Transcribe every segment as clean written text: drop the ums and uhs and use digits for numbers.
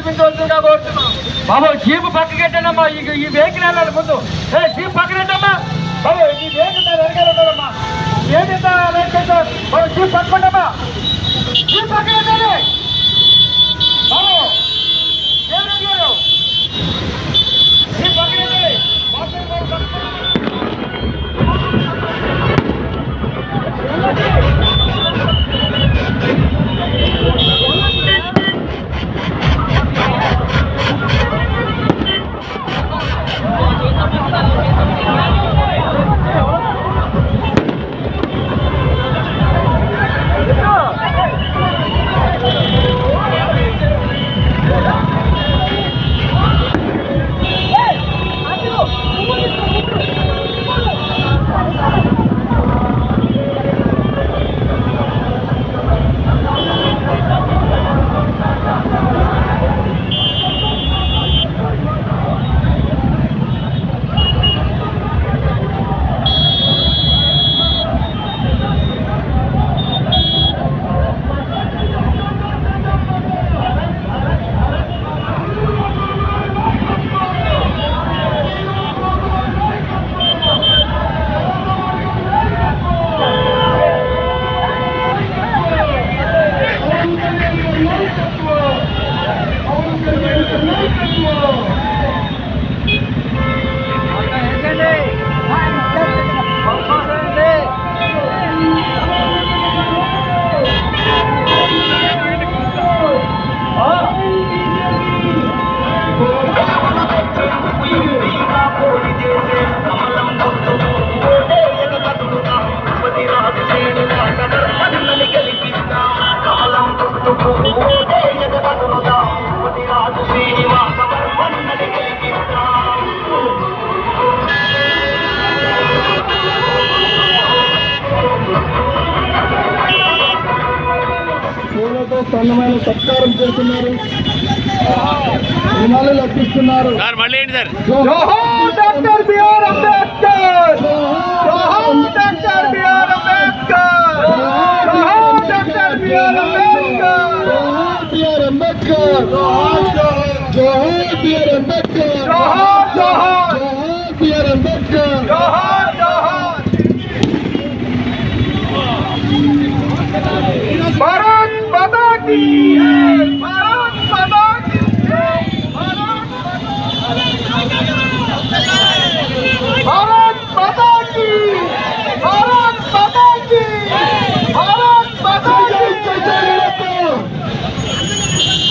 కల్పించవలసిందిగా కోరుతున్నాం. బాబు జీపు పక్కకెట్టండమ్మా, ఈ వెహికల్ వెళ్ళాలి ముందు. జీప్ పక్కనట్టమ్మా బాబు, ఈ వెహికల్ వెనకాల ఉండాలమ్మా. ఏంటంటే బాబు జీప్ పట్టుకోండమ్మా, జీప్ పక్కకెట్టండి బాబు. జీప్ పక్కకెట్టండి. సన్నమైన సత్కారం చేస్తున్నారు, రుణాలు లభిస్తున్నారు. Doctor BR Ambedkar, doctor BR Ambedkar, doctor BR Ambedkar, BR Ambedkar, జోహార్ బిఆర్ అంబేద్కర్, జోహార్ బిఆర్ అంబేద్కర్, జోహార్ జోహార్. భారత్ మాతా కీ జై, భారత్ మాతా కీ జై, భారత్ మాతా కీ, భారత్ మాతా కీ, భారత్ మాతా కీ జై.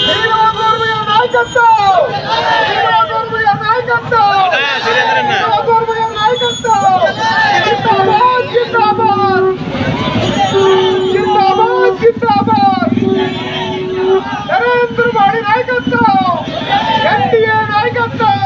శ్రీరామగురువు నాయకత్వం, శ్రీరామగురువు నాయకత్వం, శ్రీరామగురువు నాయకత్వం. జిందాబాద్ జిందాబాద్ జిందాబాద్ జిందాబాద్. నరేంద్ర మోడీ నాయకత్వం, ఎన్డీఏ నాయకత్వం.